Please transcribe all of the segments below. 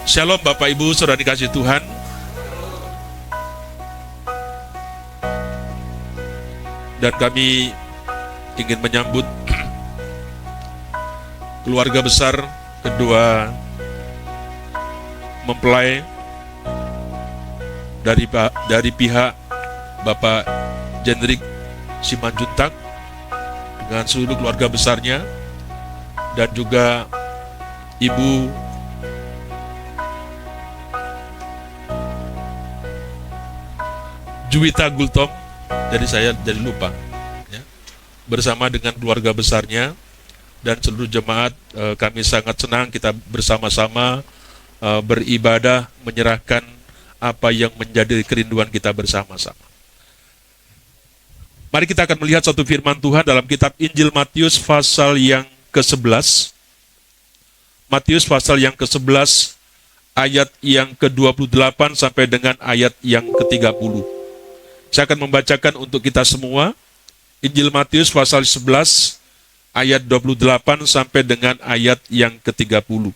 Shalom Bapak Ibu, Saudara dikasih Tuhan. Dan kami ingin menyambut keluarga besar kedua mempelai dari pihak Bapak Jendrik Simanjuntak dengan seluruh keluarga besarnya, dan juga Ibu Juwita Gultom, saya jadi lupa ya, bersama dengan keluarga besarnya dan seluruh jemaat. Kami sangat senang kita bersama-sama beribadah, menyerahkan apa yang menjadi kerinduan kita bersama-sama. Mari kita akan melihat satu firman Tuhan dalam kitab Injil Matius pasal yang ke-11. Matius pasal yang ke-11 ayat yang ke-28 sampai dengan ayat yang ke-30. Saya akan membacakan untuk kita semua Injil Matius pasal 11 ayat 28 sampai dengan ayat yang ke-30.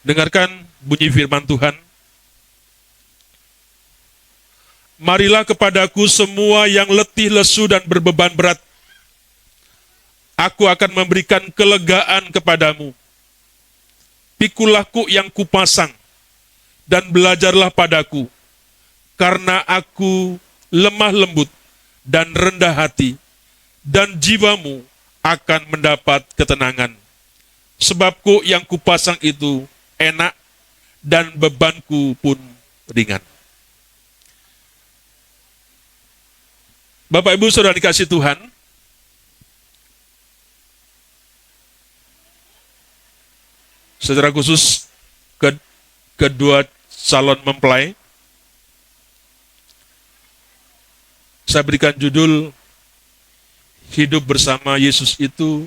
Dengarkan bunyi firman Tuhan. Marilah kepadaku semua yang letih, lesu, dan berbeban berat. Aku akan memberikan kelegaan kepadamu. Pikulah kuk yang kupasang, dan belajarlah padaku, karena aku lemah lembut dan rendah hati, dan jiwamu akan mendapat ketenangan. Sebab kuk yang kupasang itu enak, dan bebanku pun ringan. Bapak Ibu Saudara dikasih Tuhan, secara khusus kedua calon mempelai, saya berikan judul hidup bersama Yesus itu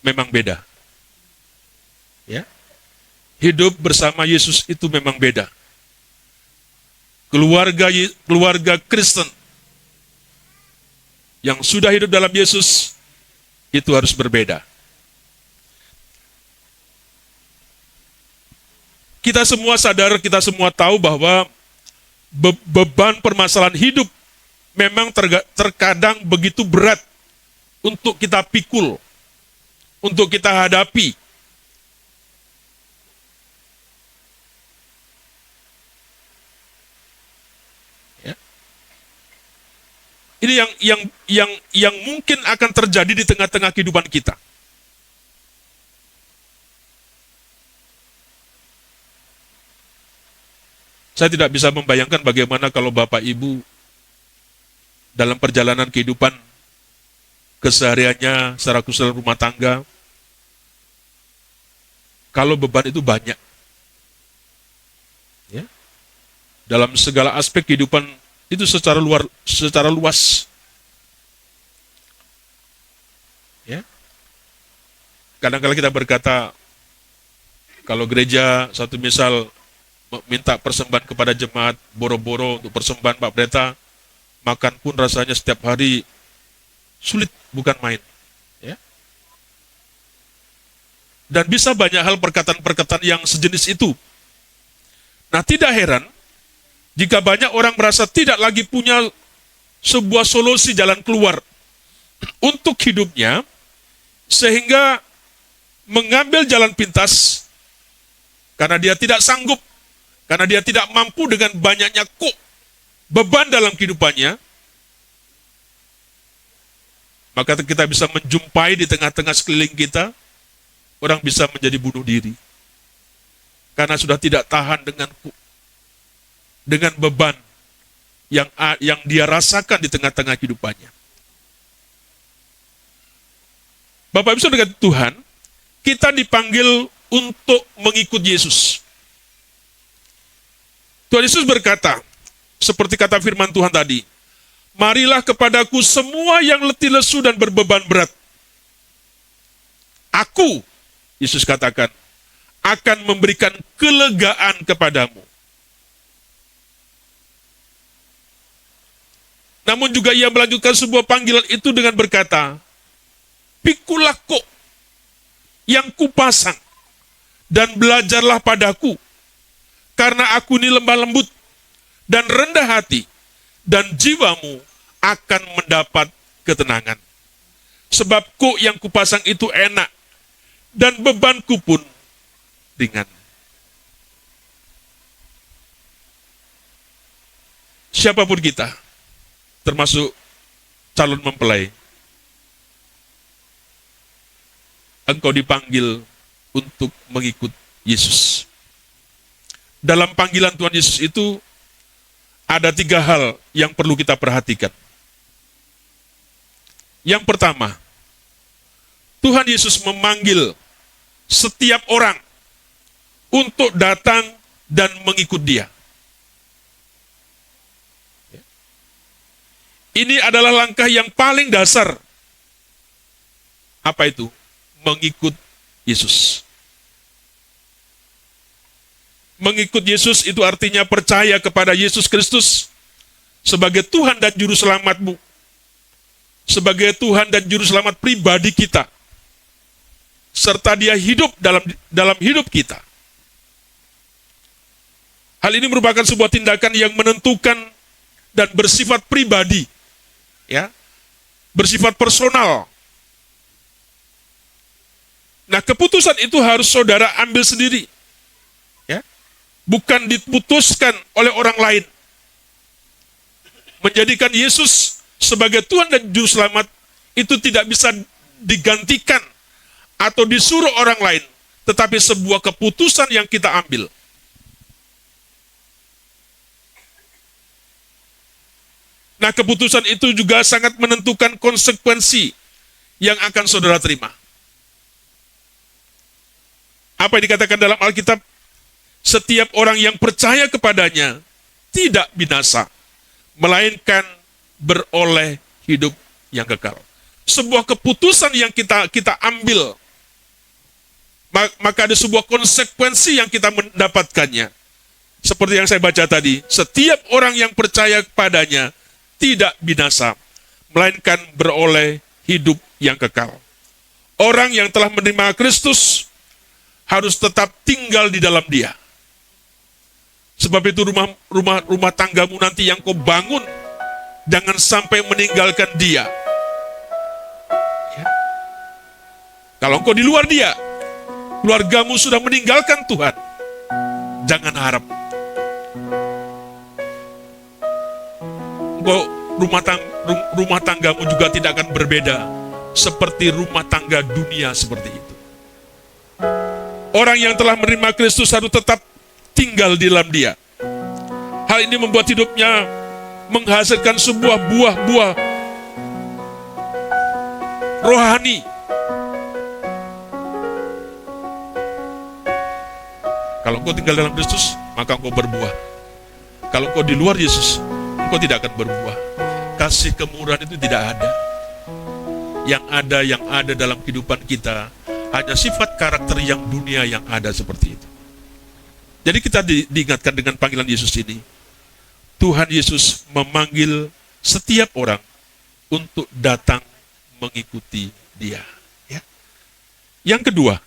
memang beda. Ya, hidup bersama Yesus itu memang beda. Keluarga Kristen yang sudah hidup dalam Yesus itu harus berbeda. Kita semua sadar, kita semua tahu bahwa beban permasalahan hidup memang terkadang begitu berat untuk kita pikul, untuk kita hadapi. Ya. Ini yang mungkin akan terjadi di tengah-tengah kehidupan kita. Saya tidak bisa membayangkan bagaimana kalau Bapak Ibu dalam perjalanan kehidupan kesehariannya secara khusus rumah tangga, kalau beban itu banyak. Ya. Dalam segala aspek kehidupan itu secara luas. Ya. Kadang-kadang kita berkata, kalau gereja satu misal minta persembahan kepada jemaat, boro-boro untuk persembahan Pak Pendeta, makan pun rasanya setiap hari sulit, bukan main. Ya. Dan bisa banyak hal perkataan-perkataan yang sejenis itu. Nah, tidak heran jika banyak orang merasa tidak lagi punya sebuah solusi jalan keluar untuk hidupnya, sehingga mengambil jalan pintas karena dia tidak sanggup, karena dia tidak mampu dengan banyaknya beban dalam kehidupannya. Maka kita bisa menjumpai di tengah-tengah sekeliling kita, orang bisa menjadi bunuh diri. Karena sudah tidak tahan dengan beban yang dia rasakan di tengah-tengah kehidupannya. Bapak Ibu Saudara Tuhan, kita dipanggil untuk mengikut Yesus. Tuhan Yesus berkata, seperti kata firman Tuhan tadi, marilah kepadaku semua yang letih lesu dan berbeban berat. Aku, Yesus katakan, akan memberikan kelegaan kepadamu. Namun juga ia melanjutkan sebuah panggilan itu dengan berkata, "Pikulah kok yang kupasang, dan belajarlah padaku, karena aku ini lemah lembut dan rendah hati, dan jiwamu akan mendapat ketenangan. Sebab kok yang kupasang itu enak, dan bebanku pun ringan." Siapapun kita, termasuk calon mempelai, engkau dipanggil untuk mengikut Yesus. Dalam panggilan Tuhan Yesus itu, ada 3 hal yang perlu kita perhatikan. Yang pertama, Tuhan Yesus memanggil setiap orang untuk datang dan mengikut Dia. Ini adalah langkah yang paling dasar. Apa itu? Mengikut Yesus. Mengikut Yesus itu artinya percaya kepada Yesus Kristus sebagai Tuhan dan Juru Selamatmu. Sebagai Tuhan dan Juru Selamat pribadi kita. Serta Dia hidup dalam hidup kita. Hal ini merupakan sebuah tindakan yang menentukan dan bersifat pribadi. Ya, bersifat personal. Nah, keputusan itu harus saudara ambil sendiri. Ya, bukan diputuskan oleh orang lain. Menjadikan Yesus sebagai Tuhan dan Juru Selamat itu tidak bisa digantikan atau disuruh orang lain, tetapi sebuah keputusan yang kita ambil. Nah, keputusan itu juga sangat menentukan konsekuensi yang akan saudara terima. Apa yang dikatakan dalam Alkitab? Setiap orang yang percaya kepadanya tidak binasa, melainkan beroleh hidup yang kekal. Sebuah keputusan yang kita ambil, maka ada sebuah konsekuensi yang kita mendapatkannya. Seperti yang saya baca tadi, setiap orang yang percaya kepadanya tidak binasa, melainkan beroleh hidup yang kekal. Orang yang telah menerima Kristus harus tetap tinggal di dalam Dia. Sebab itu rumah tanggamu nanti yang kau bangun, jangan sampai meninggalkan Dia. Ya. Kalau engkau di luar Dia, keluargamu sudah meninggalkan Tuhan, jangan harap. Rumah tanggamu juga tidak akan berbeda seperti rumah tangga dunia seperti itu. Orang yang telah menerima Kristus harus tetap tinggal di dalam Dia. Hal ini membuat hidupnya menghasilkan sebuah buah-buah rohani. Kalau engkau tinggal dalam Kristus, maka engkau berbuah. Kalau engkau di luar Yesus, engkau tidak akan berbuah. Kasih kemurahan itu tidak ada. Yang ada dalam kehidupan kita hanya sifat karakter yang dunia yang ada seperti itu. Jadi kita diingatkan dengan panggilan Yesus ini. Tuhan Yesus memanggil setiap orang untuk datang mengikuti Dia. Ya. Yang kedua,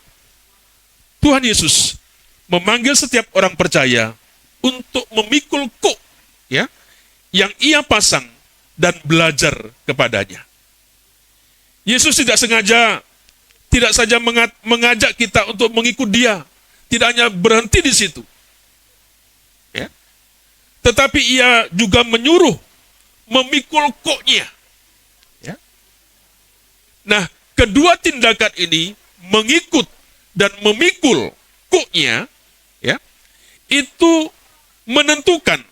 Tuhan Yesus memanggil setiap orang percaya untuk memikul kuk, ya, yang Ia pasang dan belajar kepadanya. Yesus tidak saja mengajak kita untuk mengikut Dia, tidak hanya berhenti di situ, ya, tetapi Ia juga menyuruh memikul koknya. Ya. Nah, kedua tindakan ini, mengikut dan memikul koknya, ya, itu menentukan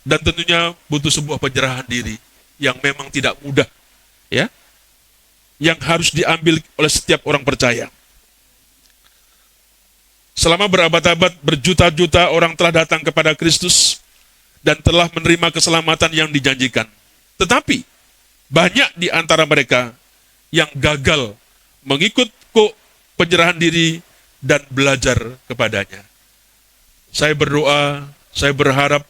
dan tentunya butuh sebuah penyerahan diri yang memang tidak mudah, ya, yang harus diambil oleh setiap orang percaya. Selama berabad-abad, berjuta-juta orang telah datang kepada Kristus dan telah menerima keselamatan yang dijanjikan. Tetapi banyak di antara mereka yang gagal mengikut penyerahan diri dan belajar kepadanya. Saya berdoa, saya berharap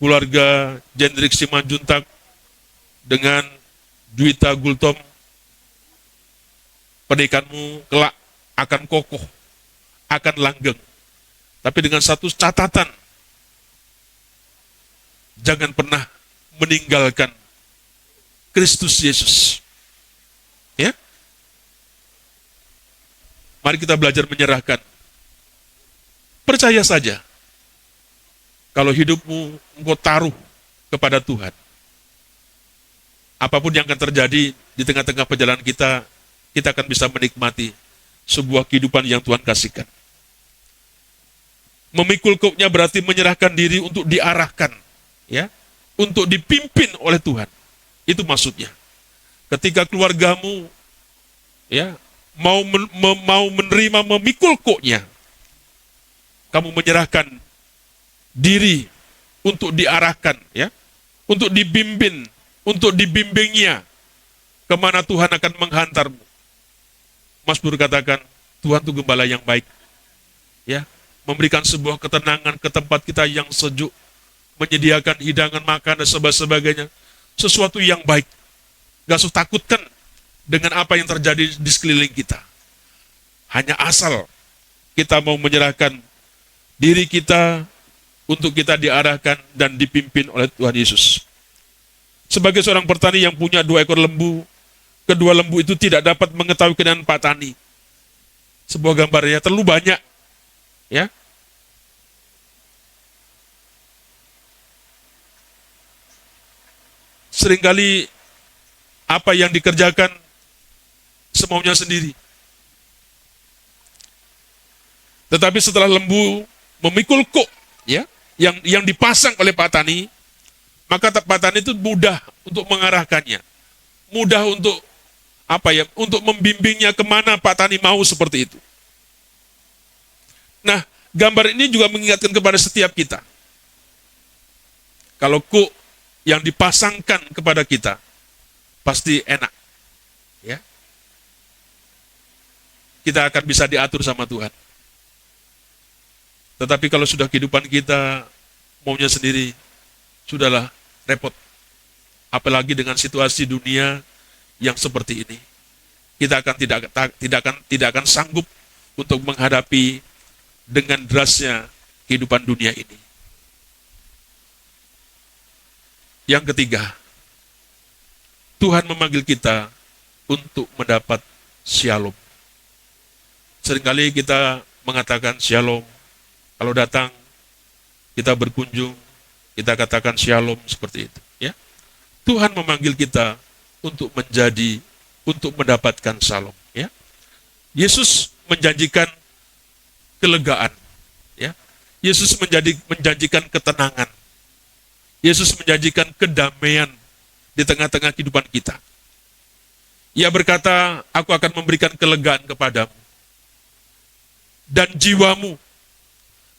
keluarga Jendrik Simanjuntak dengan Juwita Gultom, pernikahanmu kelak akan kokoh, akan langgeng. Tapi dengan satu catatan, jangan pernah meninggalkan Kristus Yesus. Ya? Mari kita belajar menyerahkan. Percaya saja, kalau hidupmu engkau taruh kepada Tuhan, apapun yang akan terjadi di tengah-tengah perjalanan kita, kita akan bisa menikmati sebuah kehidupan yang Tuhan kasihkan. Memikul koknya berarti menyerahkan diri untuk diarahkan, ya, untuk dipimpin oleh Tuhan. Itu maksudnya. Ketika keluargamu, ya, mau menerima memikul koknya, kamu menyerahkan diri untuk diarahkan, ya, untuk dibimbing, untuk dibimbingnya kemana Tuhan akan menghantarmu. Mazmur katakan, Tuhan itu gembala yang baik, ya, memberikan sebuah ketenangan ke tempat kita yang sejuk, menyediakan hidangan makan dan sebagainya, sesuatu yang baik. Gak usah takutkan dengan apa yang terjadi di sekeliling kita. Hanya asal kita mau menyerahkan diri kita untuk kita diarahkan dan dipimpin oleh Tuhan Yesus. Sebagai seorang petani yang punya 2 ekor lembu, kedua lembu itu tidak dapat mengetahui keadaan Pak Tani. Sebuah gambarnya terlalu banyak, ya. Seringkali apa yang dikerjakan semaunya sendiri. Tetapi setelah lembu memikul kok, ya, yang dipasang oleh Pak Tani, maka Pak Tani itu mudah untuk mengarahkannya, mudah untuk untuk membimbingnya kemana Pak Tani mau seperti itu. Nah, gambar ini juga mengingatkan kepada setiap kita. Kalau kok yang dipasangkan kepada kita pasti enak, ya. Kita akan bisa diatur sama Tuhan. Tetapi kalau sudah kehidupan kita maunya sendiri, sudahlah repot. Apalagi dengan situasi dunia yang seperti ini, kita akan tidak akan sanggup untuk menghadapi dengan derasnya kehidupan dunia ini. Yang ketiga, Tuhan memanggil kita untuk mendapat shalom. Seringkali kita mengatakan shalom. Kalau datang, kita berkunjung, kita katakan shalom seperti itu. Ya, Tuhan memanggil kita untuk mendapatkan shalom. Ya, Yesus menjanjikan kelegaan. Ya, Yesus menjanjikan ketenangan. Yesus menjanjikan kedamaian di tengah-tengah kehidupan kita. Ia berkata, aku akan memberikan kelegaan kepadamu. Dan jiwamu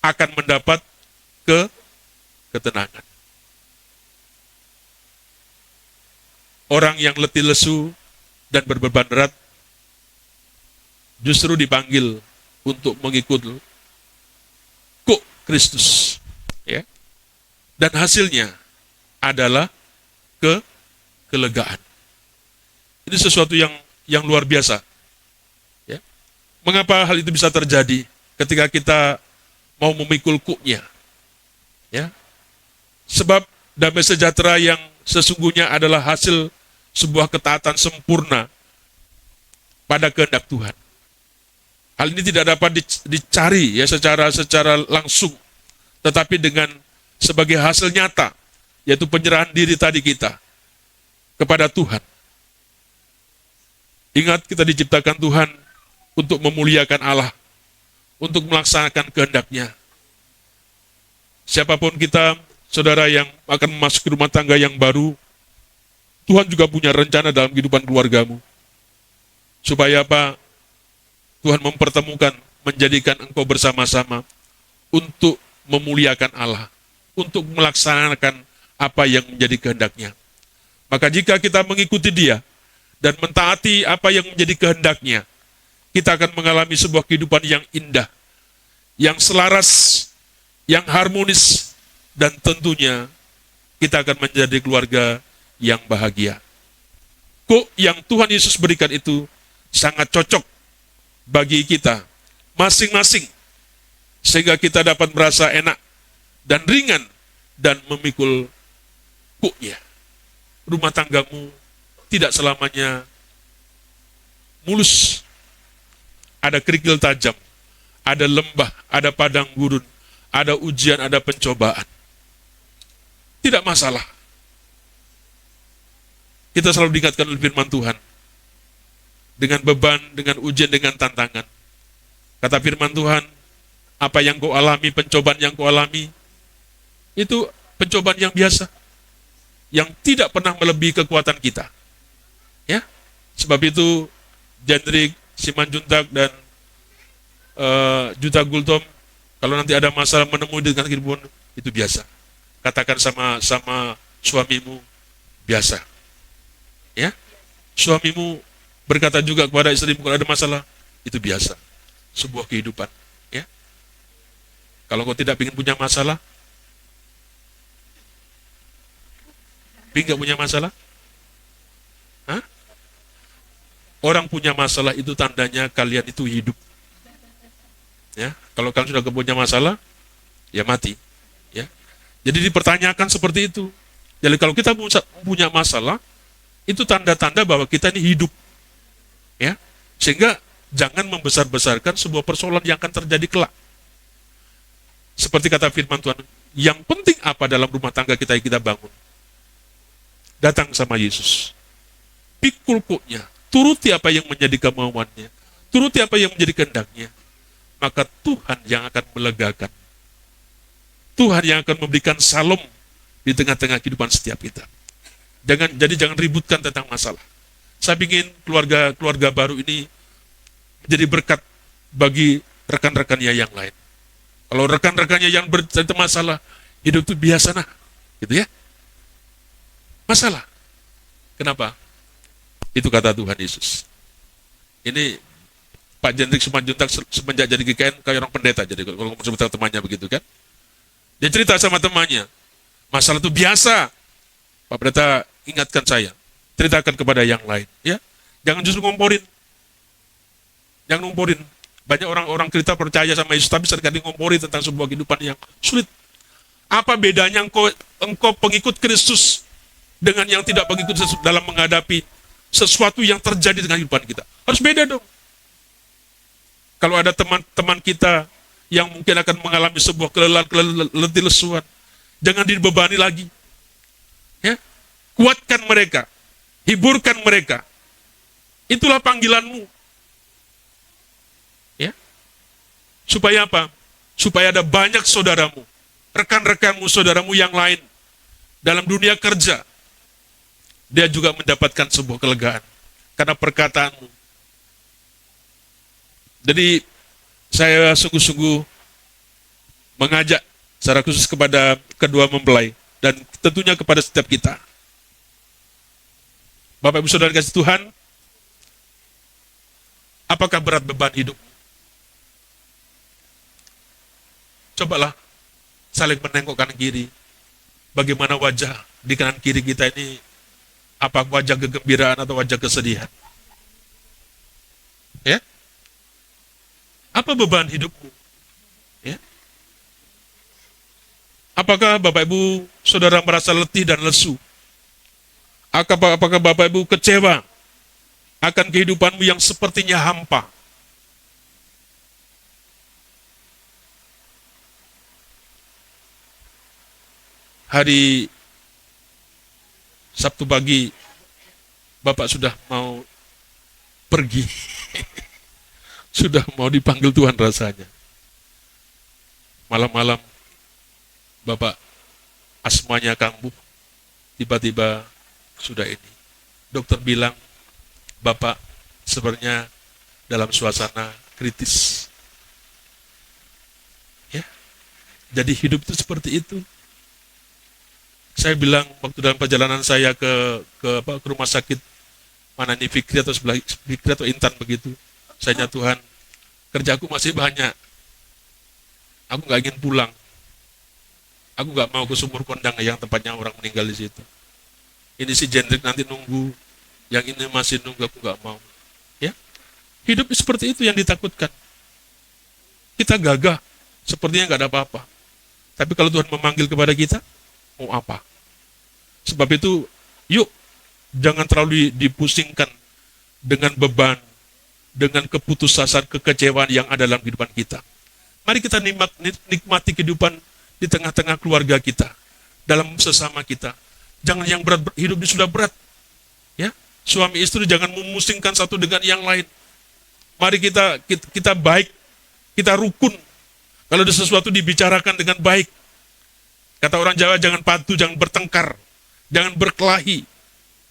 akan mendapat ketenangan. Orang yang letih lesu dan berbeban berat justru dipanggil untuk mengikut kuk Kristus, ya. Dan hasilnya adalah kelegaan. Ini sesuatu yang luar biasa. Ya. Mengapa hal itu bisa terjadi ketika kita mau memikul kuknya? Ya. Sebab damai sejahtera yang sesungguhnya adalah hasil sebuah ketaatan sempurna pada kehendak Tuhan. Hal ini tidak dapat dicari ya secara langsung, tetapi dengan sebagai hasil nyata, yaitu penyerahan diri tadi kita kepada Tuhan. Ingat, kita diciptakan Tuhan untuk memuliakan Allah, untuk melaksanakan kehendak-Nya. Siapapun kita, saudara yang akan memasuki rumah tangga yang baru, Tuhan juga punya rencana dalam kehidupan keluargamu. Supaya apa? Tuhan mempertemukan, menjadikan engkau bersama-sama untuk memuliakan Allah, untuk melaksanakan apa yang menjadi kehendak-Nya. Maka jika kita mengikuti Dia dan mentaati apa yang menjadi kehendak-Nya, kita akan mengalami sebuah kehidupan yang indah, yang selaras yang harmonis, dan tentunya kita akan menjadi keluarga yang bahagia. Kok yang Tuhan Yesus berikan itu sangat cocok bagi kita masing-masing, sehingga kita dapat merasa enak dan ringan dan memikul kuknya. Rumah tanggamu tidak selamanya mulus. Ada kerikil tajam, ada lembah, ada padang gurun, ada ujian, ada pencobaan. Tidak masalah. Kita selalu diingatkan oleh firman Tuhan. Dengan beban, dengan ujian, dengan tantangan. Kata firman Tuhan, apa yang kau alami, pencobaan yang kau alami, itu pencobaan yang biasa. Yang tidak pernah melebihi kekuatan kita. Ya, sebab itu, Jendrik, Simanjuntak, dan Juta Gultom, kalau nanti ada masalah menemui dengan kehidupan, itu biasa. Katakan sama suamimu, biasa. Ya, suamimu berkata juga kepada istrimu kalau ada masalah, itu biasa. Sebuah kehidupan. Ya, kalau kau tidak ingin punya masalah, ingin punya masalah? Hah? Orang punya masalah itu tandanya kalian itu hidup. Ya, kalau kalian sudah punya masalah, ya mati. Ya, jadi dipertanyakan seperti itu. Jadi kalau kita punya masalah, itu tanda-tanda bahwa kita ini hidup. Ya, sehingga jangan membesar-besarkan sebuah persoalan yang akan terjadi kelak. Seperti kata firman Tuhan, yang penting apa dalam rumah tangga kita yang kita bangun? Datang sama Yesus. Pikul kuknya, turuti apa yang menjadi kemauannya, turuti apa yang menjadi kehendaknya. Maka Tuhan yang akan melegakan. Tuhan yang akan memberikan salom di tengah-tengah kehidupan setiap kita. Jangan ributkan tentang masalah. Saya ingin keluarga baru ini menjadi berkat bagi rekan-rekannya yang lain. Kalau rekan-rekannya yang bercerita masalah, hidup itu biasa nah, gitu ya. Masalah. Kenapa? Itu kata Tuhan Yesus. Ini Pak Jendrik Simanjuntak semenjak jadi GKN kayak orang pendeta, jadi kalau ngomong sama temannya begitu kan. Dia cerita sama temannya, masalah itu biasa. Pak Pendeta ingatkan saya, ceritakan kepada yang lain. Ya, jangan justru ngomporin. Jangan ngomporin. Banyak orang-orang kita percaya sama Yesus, tapi seringkali ngompori tentang sebuah kehidupan yang sulit. Apa bedanya engkau pengikut Kristus dengan yang tidak pengikut Kristus dalam menghadapi sesuatu yang terjadi dengan kehidupan kita? Harus beda dong. Kalau ada teman-teman kita yang mungkin akan mengalami sebuah kelelahan, letih lesuan, jangan dibebani lagi. Ya, kuatkan mereka, hiburkan mereka. Itulah panggilanmu. Ya, supaya apa? Supaya ada banyak saudaramu, rekan-rekanmu, saudaramu yang lain dalam dunia kerja, dia juga mendapatkan sebuah kelegaan karena perkataanmu. Jadi saya sungguh-sungguh mengajak secara khusus kepada kedua mempelai dan tentunya kepada setiap kita. Bapak Ibu Saudara kasih Tuhan, apakah berat beban hidup? Cobalah saling menengok kanan kiri. Bagaimana wajah di kanan kiri kita ini, apa wajah kegembiraan atau wajah kesedihan? Ya? Apa beban hidupmu? Ya? Apakah Bapak Ibu Saudara merasa letih dan lesu? Apakah Bapak Ibu kecewa akan kehidupanmu yang sepertinya hampa? Hari Sabtu pagi, Bapak sudah mau pergi. Sudah mau dipanggil Tuhan rasanya. Malam-malam, Bapak asmanya kambuh. Tiba-tiba sudah ini. Dokter bilang, Bapak sebenarnya dalam suasana kritis. Ya, jadi hidup itu seperti itu. Saya bilang waktu dalam perjalanan saya ke rumah sakit, mana ini Fikri atau sebelah Fikri atau Intan begitu. Saya Tuhan, kerjaku masih banyak. Aku nggak ingin pulang. Aku nggak mau ke sumur kondang yang tempatnya orang meninggal di situ. Ini si Jendrik nanti nunggu, yang ini masih nunggu, aku nggak mau. Ya, hidup seperti itu yang ditakutkan. Kita gagah, sepertinya nggak ada apa-apa. Tapi kalau Tuhan memanggil kepada kita, mau apa? Sebab itu, yuk, jangan terlalu dipusingkan dengan beban, dengan keputusasaan, kekecewaan yang ada dalam kehidupan kita. Mari kita nikmati kehidupan di tengah-tengah keluarga kita, dalam sesama kita. Jangan yang berat, hidup ini sudah berat. Ya, suami istri jangan memusingkan satu dengan yang lain. Mari kita baik, kita rukun. Kalau ada sesuatu dibicarakan dengan baik. Kata orang Jawa, jangan patuh, jangan bertengkar, jangan berkelahi.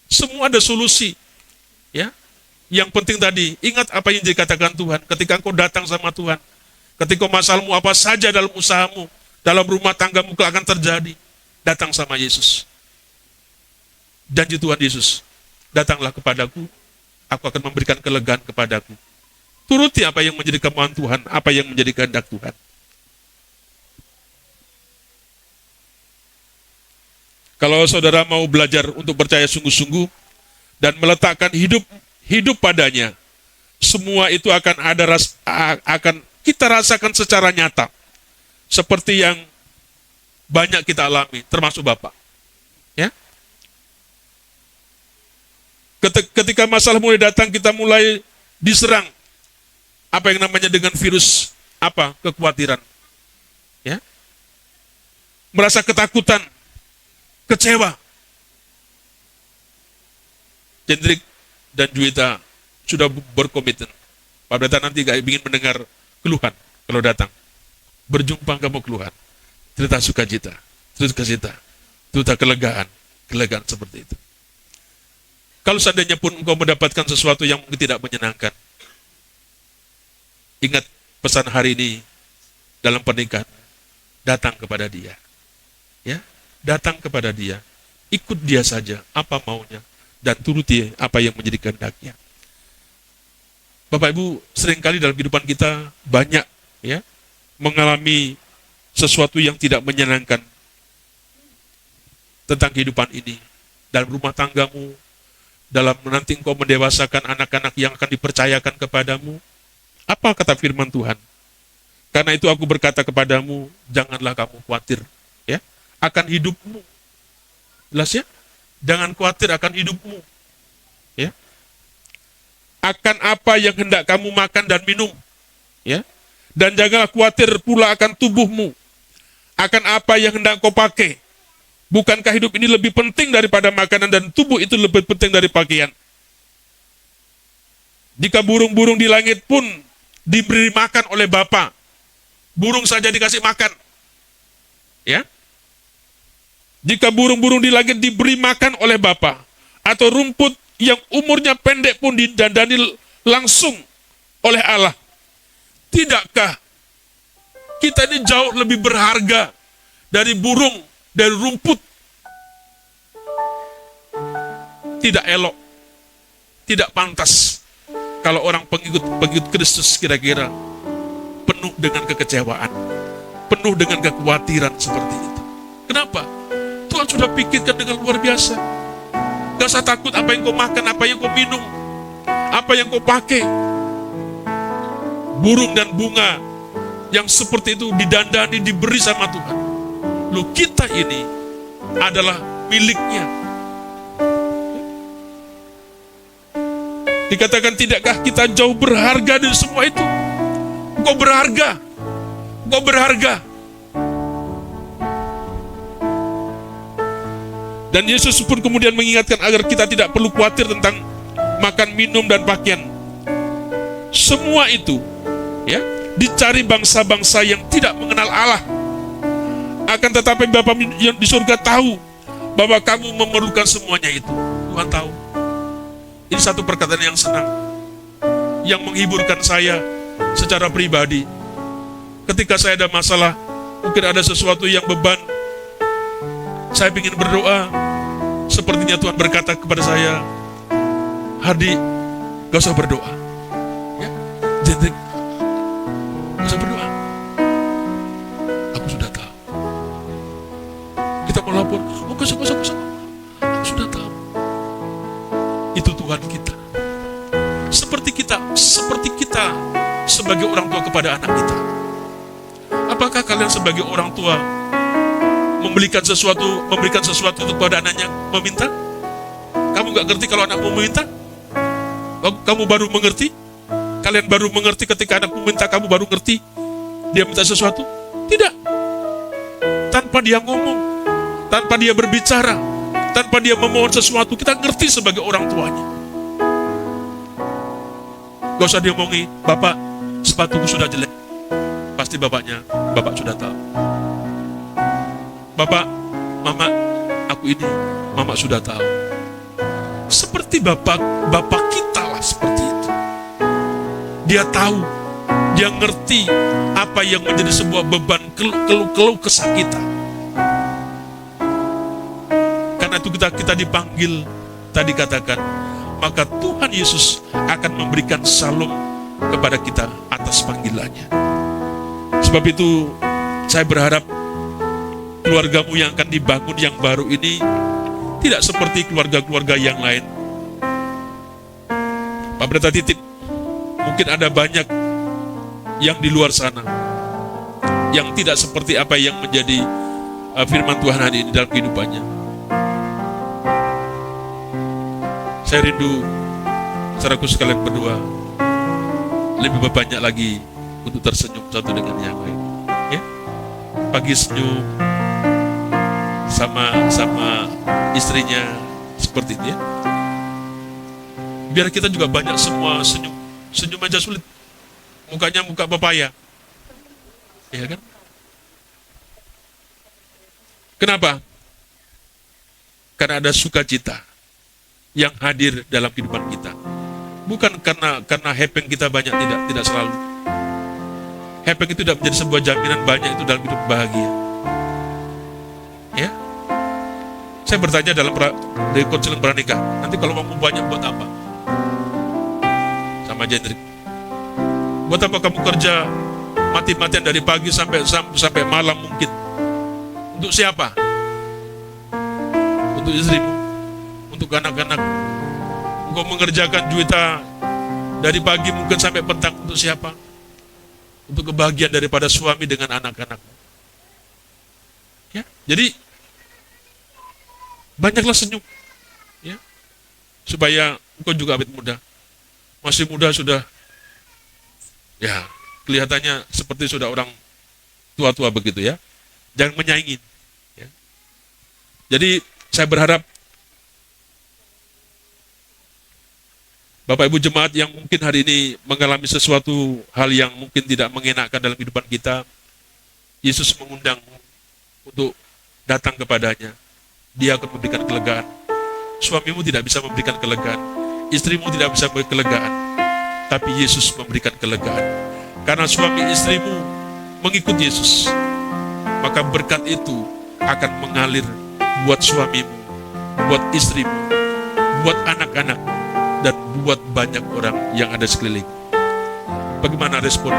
Semua ada solusi. Ya, yang penting tadi, ingat apa yang dikatakan Tuhan. Ketika engkau datang sama Tuhan, ketika masalahmu apa saja dalam usahamu, dalam rumah tanggamu akan terjadi, datang sama Yesus. Janji Tuhan Yesus, datanglah kepadaku, aku akan memberikan kelegaan kepadaku. Turuti apa yang menjadi kemauan Tuhan, apa yang menjadi kehendak Tuhan. Kalau saudara mau belajar untuk percaya sungguh-sungguh dan meletakkan hidup padanya, semua itu akan kita rasakan secara nyata. Seperti yang banyak kita alami, termasuk Bapak. Ya. Ketika masalah mulai datang, kita mulai diserang. Apa yang namanya dengan virus apa? Kekhawatiran. Ya. Merasa ketakutan, kecewa. Jendrik dan Juwita sudah berkomitmen. Pak Pendeta nanti gak ingin mendengar keluhan kalau datang. Berjumpa kamu keluhan. Cerita sukacita, cerita kelegaan seperti itu. Kalau seandainya pun engkau mendapatkan sesuatu yang mungkin tidak menyenangkan, ingat pesan hari ini dalam pernikahan, datang kepada dia. Ya, datang kepada dia, ikut dia saja apa maunya dan turuti apa yang menjadi kehendaknya. Bapak Ibu, seringkali dalam kehidupan kita banyak ya mengalami sesuatu yang tidak menyenangkan tentang kehidupan ini. Dalam rumah tanggamu, dalam nanti engkau mendewasakan anak-anak yang akan dipercayakan kepadamu. Apa kata firman Tuhan? Karena itu aku berkata kepadamu, janganlah kamu khawatir ya akan hidupmu. Jelas ya? Jangan khawatir akan hidupmu. Ya. Akan apa yang hendak kamu makan dan minum. Ya. Dan janganlah khawatir pula akan tubuhmu. Akan apa yang hendak kau pakai. Bukankah hidup ini lebih penting daripada makanan dan tubuh itu lebih penting dari pakaian? Jika burung-burung di langit pun diberi makan oleh Bapa, burung saja dikasih makan. Ya. Jika burung-burung di langit diberi makan oleh Bapa, atau rumput yang umurnya pendek pun didandani langsung oleh Allah, tidakkah kita ini jauh lebih berharga dari burung, dari rumput? Tidak elok, tidak pantas kalau orang pengikut Kristus kira-kira penuh dengan kekecewaan, penuh dengan kekhawatiran seperti itu. Kenapa? Tuhan sudah pikirkan dengan luar biasa. Gak usah takut apa yang kau makan, apa yang kau minum, apa yang kau pakai. Burung dan bunga yang seperti itu didandani, diberi sama Tuhan. Loh, kita ini adalah miliknya. Dikatakan, tidakkah kita jauh berharga dari semua itu? Engkau berharga. Engkau berharga. Dan Yesus pun kemudian mengingatkan agar kita tidak perlu khawatir tentang makan, minum, dan pakaian. Semua itu ya dicari bangsa-bangsa yang tidak mengenal Allah. Akan tetapi Bapa yang di surga tahu bahwa kamu memerlukan semuanya itu. Tuhan tahu. Ini satu perkataan yang senang, yang menghiburkan saya secara pribadi. Ketika saya ada masalah, mungkin ada sesuatu yang beban, saya ingin berdoa. Sepertinya Tuhan berkata kepada saya, Hardi, gak usah berdoa. Ya, Jendrik, gak usah berdoa. Aku sudah tahu. sebagai orang tua kepada anak kita? Apakah kalian sebagai orang tua memberikan sesuatu itu kepada anaknya, meminta? Kamu gak ngerti kalau anakmu meminta? Kamu baru mengerti? Kalian baru mengerti ketika anakmu minta, kamu baru ngerti dia minta sesuatu? Tidak. Tanpa dia ngomong, tanpa dia berbicara, tanpa dia memohon sesuatu, kita ngerti sebagai orang tuanya. Gak usah diomongi, Bapak, sepatuku sudah jelek. Pasti Bapak sudah tahu. Bapak, Mama, aku ini, Mama sudah tahu. Seperti Bapak kita lah seperti itu. Dia tahu, dia ngerti apa yang menjadi sebuah beban, keluh kesah kita. Karena itu kita dipanggil, tadi katakan, maka Tuhan Yesus akan memberikan salom kepada kita atas panggilannya. Sebab itu saya berharap keluargamu yang akan dibangun yang baru ini tidak seperti keluarga-keluarga yang lain. Pak Pendeta titip, mungkin ada banyak yang di luar sana yang tidak seperti apa yang menjadi firman Tuhan hari ini dalam kehidupannya. Saya rindu saudaraku sekalian berdua lebih banyak lagi untuk tersenyum satu dengan yang lain. Ya, pagi senyum sama istrinya seperti itu ya. Biar kita juga banyak semua senyum. Senyum aja sulit. Mukanya muka pepaya. Ya kan? Kenapa? Karena ada sukacita yang hadir dalam kehidupan kita. Bukan karena happening kita banyak, tidak selalu. Happening itu tidak menjadi sebuah jaminan banyak itu dalam hidup bahagia. Ya. Saya bertanya dalam konseling pranikah, nanti kalau mau banyak buat apa? Sama Jendrik. Buat apa kamu kerja mati-matian dari pagi sampai malam mungkin? Untuk siapa? Untuk istrimu, untuk anak-anak. Engkau mengerjakan juita dari pagi mungkin sampai petang untuk siapa? Untuk kebahagiaan daripada suami dengan anak-anak. Ya, jadi banyaklah senyum, ya, supaya engkau juga awet muda. Masih muda sudah, ya, kelihatannya seperti sudah orang tua-tua begitu ya. Jangan menyaingin. Ya. Jadi saya berharap Bapak Ibu Jemaat yang mungkin hari ini mengalami sesuatu hal yang mungkin tidak mengenakan dalam kehidupan kita, Yesus mengundang untuk datang kepadanya. Dia akan memberikan kelegaan. Suamimu tidak bisa memberikan kelegaan, istrimu tidak bisa memberikan kelegaan, tapi Yesus memberikan kelegaan. Karena suami istrimu mengikut Yesus, maka berkat itu akan mengalir buat suamimu, buat istrimu, buat anak-anak, dan buat banyak orang yang ada sekeliling. Bagaimana respon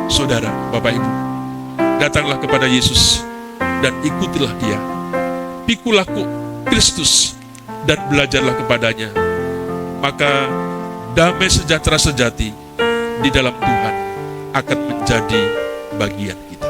saudara, Bapak Ibu? Datanglah kepada Yesus dan ikutilah Dia. Pikulah Kristus dan belajarlah kepadanya. Maka damai sejahtera sejati di dalam Tuhan akan menjadi bagian kita.